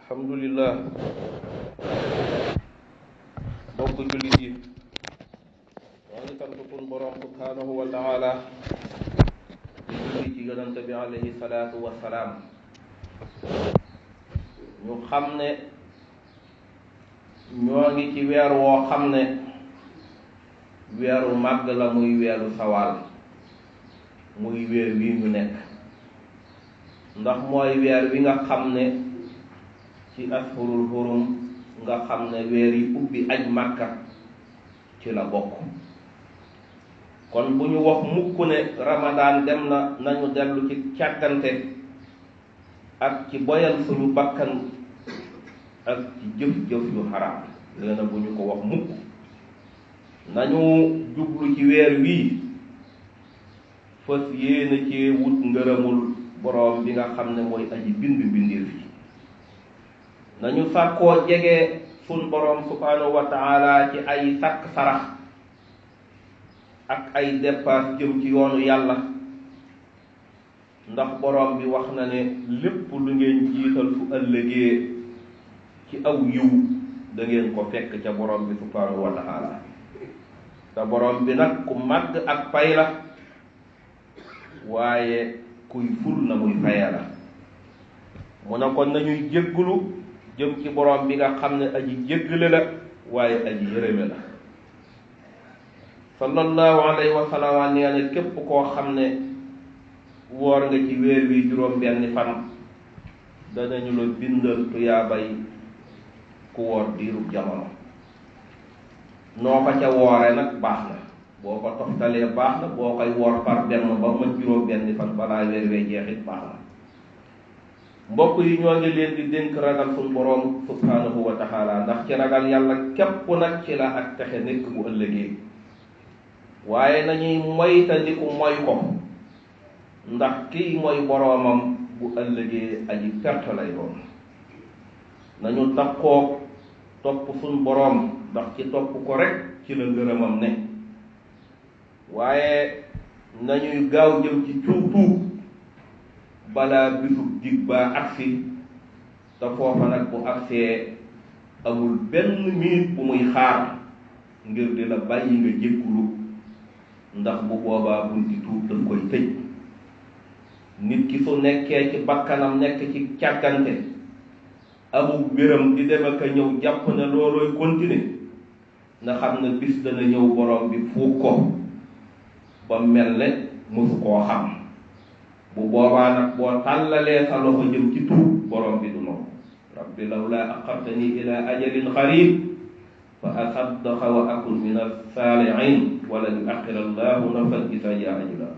alhamdulillah bokk jullit yi ñoo ngi sant sunu borom subhanahu wa taala di julli ci yonante bi alayhi salaatu wa salaam. ñu xam ne ñoo ngi ci weer woo xam ne weeru màgg la, muy weeru sawaal, muy weer wi ñu nekk, ndax mooy weer wi nga xam ne ci ashurul hurum nga xam ne weer yi ubbi aj màkka ci la bokk. kon bu ñu wax mukk ne ramadaan dem na nañu dellu ci càggante ak ci boyal suñu bakkan ak ci jëf-jëf yu xaraam, léena bu ñu ko wax mukk. nañu jublu ci weer wii fas yéene ci wut ngërëmul boroom bi nga xam ne mooy aji bind bindir fi. nañu sàkkoo jege sun boroom subhanahu wa taala ci ay sàkk sarax ak ay dépasse jëm ci yoonu yàlla, ndax boroom bi wax na ne lépp lu ngeen jiital fu ëllëgee ci aw yiw da ngeen ko fekk ca boroom bi subhanahu wa taala. te boroom bi nag ku màgg ak pay la, waaye kuy ful na muy faya la. mu ne kon nañuy jéggulu jëm ci boroom bi nga xam ne aji jéggale la waaye aji yërëme la. sallallahu alayhi wa sallam nee na képp koo xam ne woor nga ci weer wi juróom benni fan danañu la bindal tuyaabay ku woor diirub jamono. noo ko ca woore nag baax na, boo ko toftalee baax na, boo koy woor par benn ba ma juróom benni fan balaa weer wee jeexit baax na. mbokk yi, ñoo ngi leen di dénk ragal suñu boroom subhanahu wa taala, ndax ci ragal yàlla képp nag ci la ak texe nekk bu ëllëgee. waaye nañuy moytandiku moy ko, ndax kii mooy boroomam bu ëllëgee aji perte lay doon. nañu takkoo topp suñu boroom, ndax ci topp ko rek ci la ngërëmam ne. waaye nañuy gaaw jëm ci tuub balaa bisub dig baa agsi, te foofa nag bu agsee amul benn minute bu muy xaar ngir di la bàyyi nga jéggulu, ndax bu boobaa bunti tuub daf koy tëj. nit ki su nekkee ci bakkanam nekk ci càggante amul wéram di dem ak a ñëw jàpp ne loolooy continuer, nga xam ne bis dana ñëw borom bi fuug ko ba mel ne mësu koo xam. bu boobaa nag boo tàllalee sa loxo jëm ci tuub borom bi du noonu. rabbi lawlaa axartani ila ajalin xarib fa asaddaqa wa akun min as-saalihin wala yuaxira allahu nafsan idaa jaa ajaluhaa.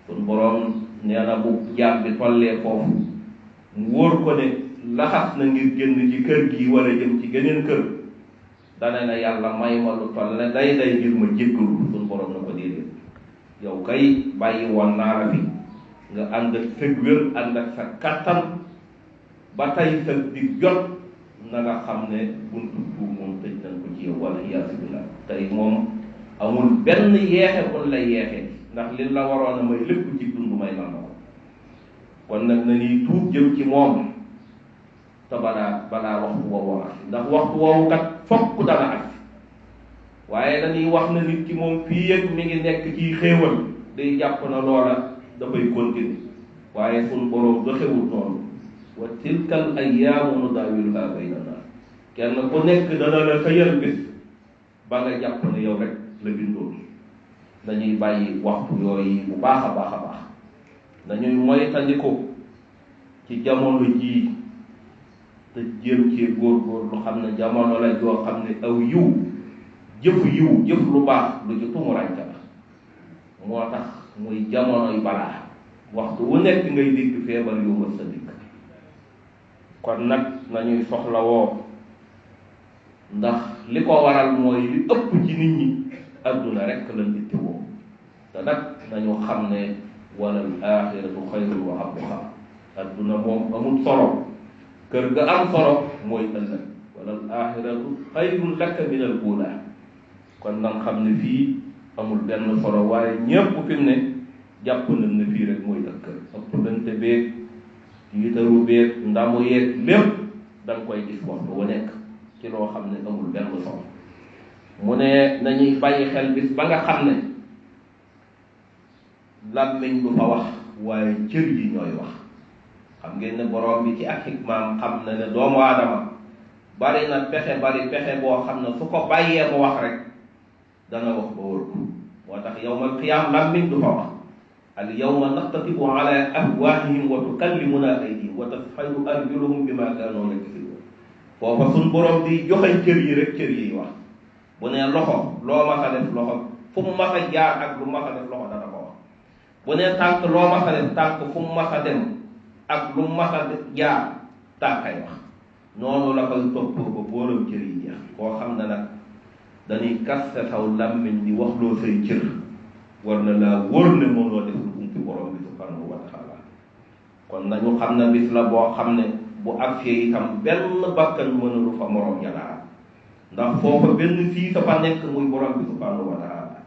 sun borom nee na bu jaam bi tollee foofu mu wóor ko ne laxas na ngir génn ci kër gi wala jëm ci geneen kër, dana ne yàlla may ma lu toll ne day ngir ma jéggalu. sun borom na ko déedéet, yow kay bàyyi woon naa la fi nga ànd ak sa wér, ànd ak sa kattan, ba tey sa dig jot na nga xam ne buntu tuub moom tëj nañ ko ci yow, wala iyaasu billah. tey moom amul benn yeexe mun lay yeexe, ndax li la waroon a may lépp ci dund may na ko. kon nag na ñuy tuub jëm ci moom te balaa waxtu woowu agsi, ndax waxtu woowu kat fokk dana agsi. waaye dañuy wax na nit ki moom fii yëg mi ngi nekk ci xéewal, day jàpp na loola dafay continuer, waaye sunu boroom doxewul noonu. wa tilkal ayyaamu nudaawiluhaa bayna naas. kenn ku nekk dana la xëyal bés ba nga jàpp ne yow rek la bindoon. dañuy bàyyi waxtu yooyu bu baax a baax a baax. dañuy moytandiku ci jamono jii te jéem cee góor-góor lu xam ne jamono la joo xam ne aw yiw jëf lu baax lu ci tumuraanke la. moo tax muy jamonoy balaa, waxtu wu nekk ngay dégg feebar yu wër sa dikk. kon nag nañuy soxlawoo, ndax li ko waral mooy li ëpp ci nit ñi adduna rek lañ ittewoo. te nag nañu xam ne walal axiratu xayrun wa abqa. adduna moom amul solo, kër ga am solo mooy ëllëg. walal axiratu xayrun laka min al ula. kon nag xam ne fii amul benn solo, waaye ñépp fi mu ne jàpp nañ ne fii rek mooy ak kër. ëpp lante beeg tiitaru beeg ndamu yeeg lépp da nga koy gis waxtu wu nekk ci loo xam ne amul benn solo mu ne nañuy bàyyi xel bis ba nga xam ne làmmiñ du fa wax waaye cër yi ñooy wax. xam ngeen ne borom bi ci ak xikmaam xam na ne doomu aadama bari na pexe boo xam ne su ko bàyyee mu wax rek dana wax ba wër moo tax yawmal qiyaam làmmiñ du fa wax al yawma naxtatibu ala afwaahihim wa tukallimuna aydihim wa tashhadu arjuluhum bima kaanu yaksibuun foofa suñ borom di joxe cër yi rek cër yi wax bu ne loxo loo mas a def loxo fu mu mas a jaar ak lu mas a def loxo dana ko wax bu ne tànk loo mas a def tànk fu mu mas a dem ak lu mas a jaar tànkay wax noonu la koy topp ba booram cër yi jeex koo xam ne nag dañuy kas sa taw làmmiñ di wax loo say cër war na laa wóor ne mënoo def lu umpi borom bi subhanahu wa taala kon nañu xam ne bis la boo xam ne bu agsee itam benn bakkan mënulu fa morom yàlla ndax foofa benn fii sa fa nekk muy borom bi subhanahu wa taala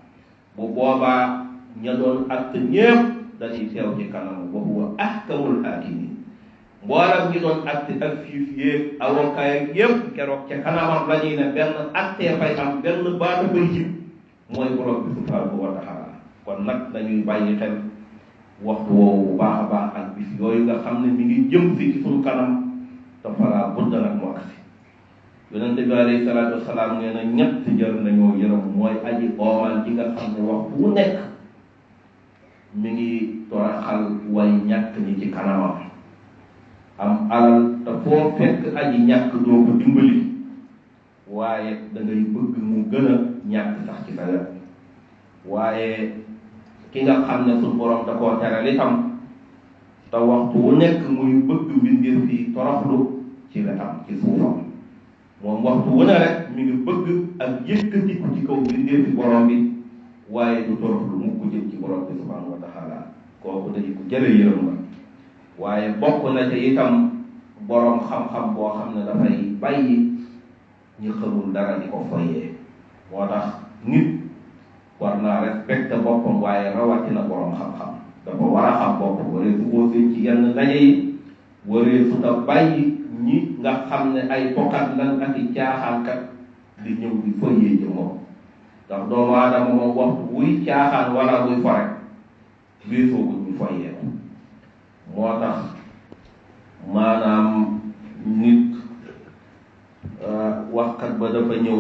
bu boobaa ña doon att ñépp dañuy teew ci kanam wa huwa ahkamul hakimin mboolam ñi doon atte ak fiif yéeg avocat yépp keroog ca kanamam la ñuy ne benn attee fay am benn baata fay jib mooy borom bi subhanahu wa taala kon nag dañuy bàyyi xel waxtu woowu bu baax a baax ak bis yooyu nga xam ne mi ngi jëm si ci suñu kanam te falaa budda nag mu agsi yonente bi alayhi salaatu wasalaam nee na ñett jar nañoo yërëm mooy aji oomal ji nga xam ne waxtu wu nekk mi ngi toraxal way ñàkk ñi ci kanamam am alal te foo fekk aji ñàkk doo ko dimbali waaye da ngay bëgg mu gën a ñàkk sax ci sa wet waaye ki nga xam ne suñ borom da koo teral itam te waxtu wu nekk muy bëgg mbindeef fii toroxlu ci wetam ci suufam moom waxtu wu ne rek mi ngi bëgg ak yëkkatiku ci kaw mbindeef fi borom bi waaye du toroxlu mukk jëm ci borom bi subhanahu wa taala kooku dañu ko jële yërëm la waaye bokk na ca itam borom xam-xam boo xam ne dafay bàyyi ñi xamul dara di ko foyee moo tax nit war naa respecté boppam waaye rawatina borom xam-xam dafa war a xam boppam waree su ko seen ci yenn ndaje yi waree su ta bàyyi ñi nga xam ne ay bokkat lan ak i caaxaankat di ñëw di foyee ci moom ndax doomu aadama moom waxtu wuy caaxaan wala buy forek bii soogu ñu foyee ko moo tax maanaam nit waxkat ba dafa ñëw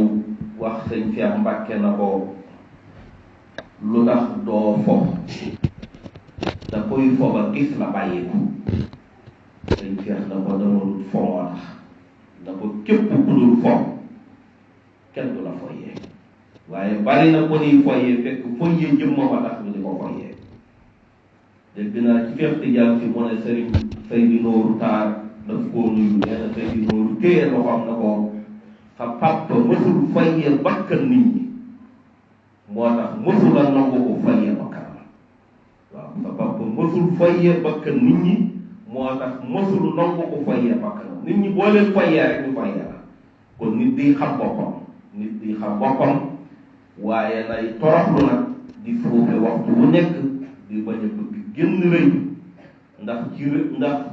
wax sëñ Cheikh Mbàkke na ko lu tax doo fo da koy fo ba gis la bàyyi ko sëñ Cheikh da ko doonul fo moo tax da ko képp ku dul fo kenn du la foyee waaye bari na ko niy foyee fekk foyee jëmma ba tax ñu di ko foyee dégg naa ci Cheikh Tidiane si mu ne sëriñ Seydou Nourou Taar daf koo nuyu nee na Seydou Nourou téye loxoom na ko sa papa mësul foyee bakkan nit ñi moo tax mësul a nangu ko foyee bakkan waaw sa papa mësul foyee bakkan nit ñi moo tax mësul nangu ko foyee bakkan nit ñi boo leen foyee rek ñu foyee la kon nit di xam boppam nit di xam boppam waaye nay toroxlu nag di suufe waxtu wu nekk di bañ a bëgg génn rëy ndax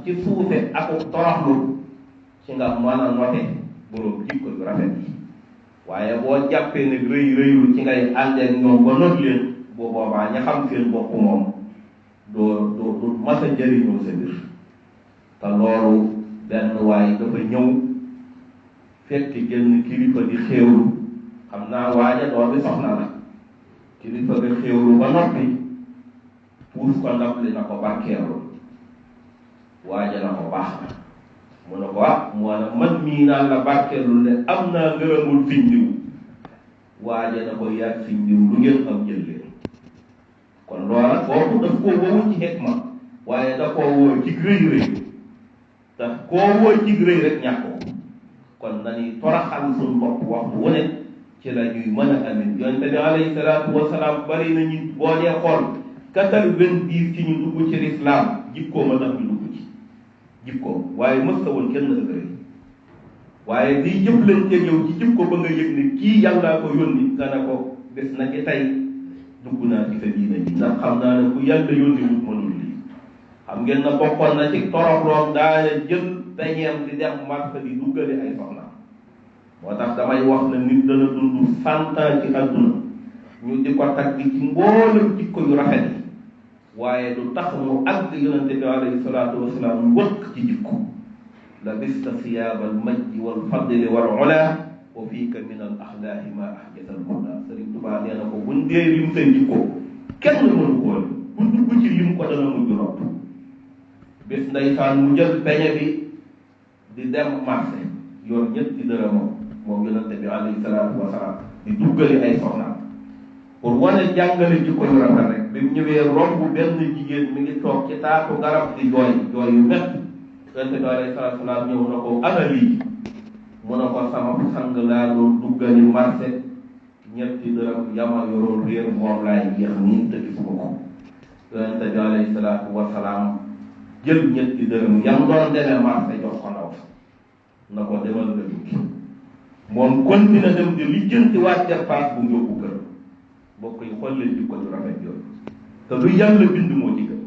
ci suufe ak toroxlu ci nga mën a note boroom jikko yu rafet yi waaye boo jàppee ne rëylu ci ngay àndeek ñoom ba not leen boo boobaa ña xam seen bopp moom doo mas a jëriñoo sa mbir te loolu benn waaye dafa ñëw fekk genn kilifa di xéewlu xam naa waaja doomi soxna la kilifa ga xéewlu ba noppi puus ko ndab li na ko barkeelu waaja na ko baax na mu ne ko mu ne man mii naan la barkeelu ne am naa ngërëmul fiñ diw waaja na ko yaag fiñ diw lu ngeen am jël leen kon loola kooku daf koo woo ci xikma waaye da koo woo ci rëy rëy daf koo woo ci rëy rek ñàkkoo kon nañuy toraxal suñu bopp waxtu wu ne ci la ñuy mën a amin yonente bi alayhi salaatu wasalaam bari nañu boo dee xool 90 ci ñu dugg ci lislaam jikkooma tax ñu dugg ci jikkoom waaye mës ta woon kenn ëgg rëy waaye liy jëflanteeg yow ci jikko ba nga yëg ne kii yàllaa ko yónni nga ne ko bés na ci tey dugg naa ci sa diina ji ndax xam naa ne ku yàlla yónni wut mënul lii xam ngeen na bokkoon na ci toroxloom daana jël peñeem di dem marché di duggali ay soxna moo tax damay wax ne nit dana dund 100 ans ci àdduna ñu di ko tagg ci mboolem jikko yu rafet yi waaye du tax mu àgg yonente bi alayhi salaatu wasalaam wëkk ci jikko labista siyaaba al majdi wal fadli wal ula wa fiika min al axlaaqi ma ahjata al huda Sëriñ Tuubaa nee na ko buñ dee lim seen jikko kenn mënu ko bu dugg ci lim ko dana mujj ropp bis ndeysaan mu jël peñe bi di dem marché yor ñetti dërëmam moom yonente bi alayhi salaatu wasalaam di duggali ay soxnaam pour wane jàngale jikko yu rafet rek bi mu ñëwee romb benn jigéen mi ngi toog ci taatu garab di jooy jooy yu métti yonente bi alayhi salaatu wasalaam ñëw na ko ana lii mu ne ko sama sang laa doon duggali marché ñetti dërëm yama yoroon réer moom laay jeex nii te gisuma ko yonente bi alayhi salaatu wasalaam jël ñetti dërëm yam doon demee marché jox ko ndaw na ko demal nga duggi moom continué dem di lijjanti waat dépense bu mu yóbbu kër bokk yi xool leen jikko ju rafet yooyu te lu yàlla bind moo ci gën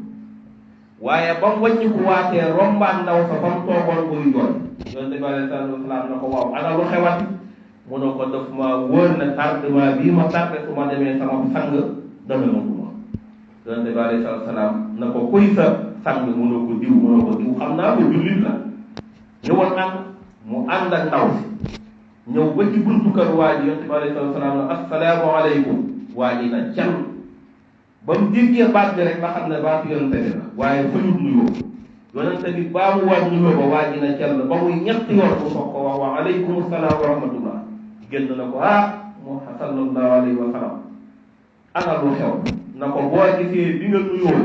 waaye ba mu wàññi ko waatee rombaan ndaw sa ba mu toogoon koy jooy yonente bi alayhi salaatu wasalaam na ko waaw ana lu xewati mu ne ko daf ma wóor ne tardement bii ma tardé su ma demee sama sang dana ma duma yonente bi alayhi salaatu wasalaam na ko kuy sa sang mu ne ko diw mu ne ko diw xam naa ko jullit la ñëwoon ànd mu ànd ak ndaw si ñëw ba ci buntu kër waa ji yonente bi alayhi salaatu wasalaam ne assalaamu aleykum waa ji na can ba mu déggee baat bi rek ba xam ne baatu yonente bi la waaye fañut nuyoo yonente bi baa mu waat nuyoo ba waa ji na can ba muy ñetti yoon mu soog ko wax wa aleykum salaam wa rahmatullah génn na ko mu sallallahu alayhi wa sallam ana lu xew na ko boo gisee bi nga nuyoo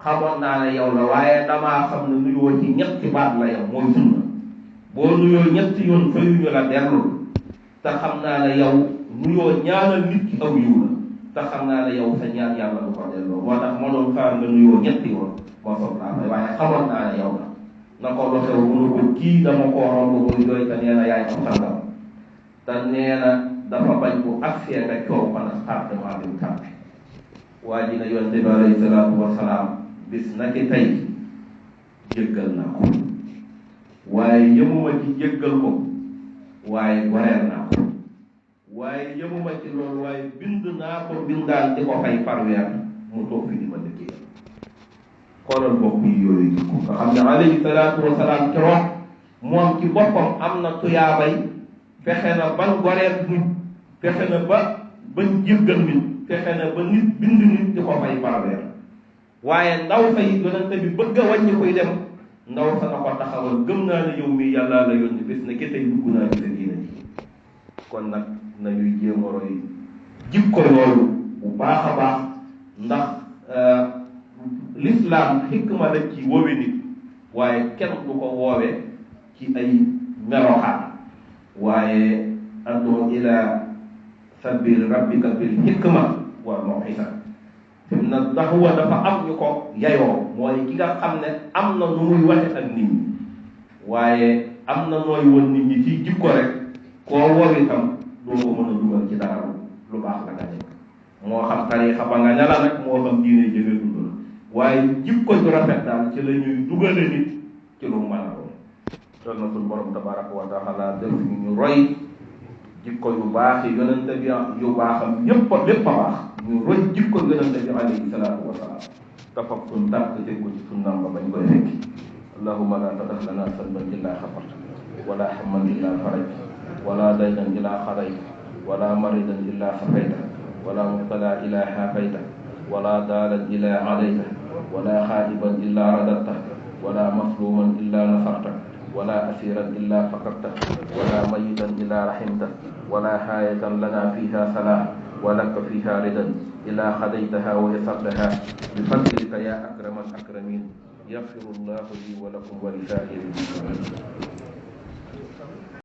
xamoon naa ne yow la waaye damaa xam ne nuyoo ci ñetti baat la yow mooy sunna boo nuyoo ñetti yoon fayuñu la dellu te xam naa ne yow nuyoo ñaanal nit ki aw yiw la te xam naa ne yow sa ñaan yàlla du ko delloo moo tax ma doon xaar nga nuyoo ñetti yoon moo soog laa fay waaye xamoon naa ne yow la na ko lu xew mu ne ko kii dama koo romb muy jooy te nee na yaay am sangam te nee na dafa bañ bu agsee nga coow fan tardement bi mu tardé waa ji na yonente bi alayhi salaatu wasalaam bis na ki tey jéggal naa ko waaye yëmuma ci jéggal ko waaye goreel naa ko waaye yëmuma ci loolu waaye bind naa ko bindaan di ko fay par weer mu toog fi di ma liggéey xoolal bopp yi yooyu jikko nga xam ne alayhi salaatu wasalaam keroog moom ci boppam am na tuyaabay fexe na ban goreel nit fexe na ba jéggal nit fexe na ba nit bind nit di ko fay par weer waaye ndaw sa yi yonente bi bëgg a wàññi koy dem ndaw sa na ko taxawal gëm naa ne yow mii yàllaa la yónni bés ne ke tey dugg naa ci sa diina ji kon nag nañuy jéem a roy jikko yooyu bu baax a baax ndax l'islam xikma la ci woowe nit waaye kenn du ko woowe ci ay meloxaan waaye adu ila sabili rabbika bil hikma wal maw'isa na daxuwa dafa am ñu ko yayoo mooy ki nga xam ne am na nu muy waxe ak nit ñi waaye am na nooy woon nit ñi ci jikko rek koo woo itam doo ko mën a dugal ci dara lu baax la nga nekk moo xam tariixa ba nga ñala nag moo xam diine jëge dund la waaye jikko ju rafet daal ci la ñuy dugale nit ci lu mën a doon loolu na suñu borom tabaraka wa taala def ñu roy jikko yu baax yi yonente bi yu baaxam lépp a baax ñu roy jikko yonente bi alayhi salaatu wa salaam tafak suñ tànk teg ko ci sunnam ba bañ koy fekki allahumma la tadax lana sanban illa xafarta wala hamman illa faraj wala daynan illa xarayta wala maridan illa safayta wala mubtala illa xaafayta wala daalan illa alayta wala xaaiban illa radatta wala masluman illa nasarta ولا أسيرا إلا فقدته ولا ميتا إلا رحمته ولا حاية لنا فيها صلاح ولك فيها ردا إلا خديتها ويسرتها بفضلك يا أكرم الأكرمين يغفر الله لي ولكم ولسائر المسلمين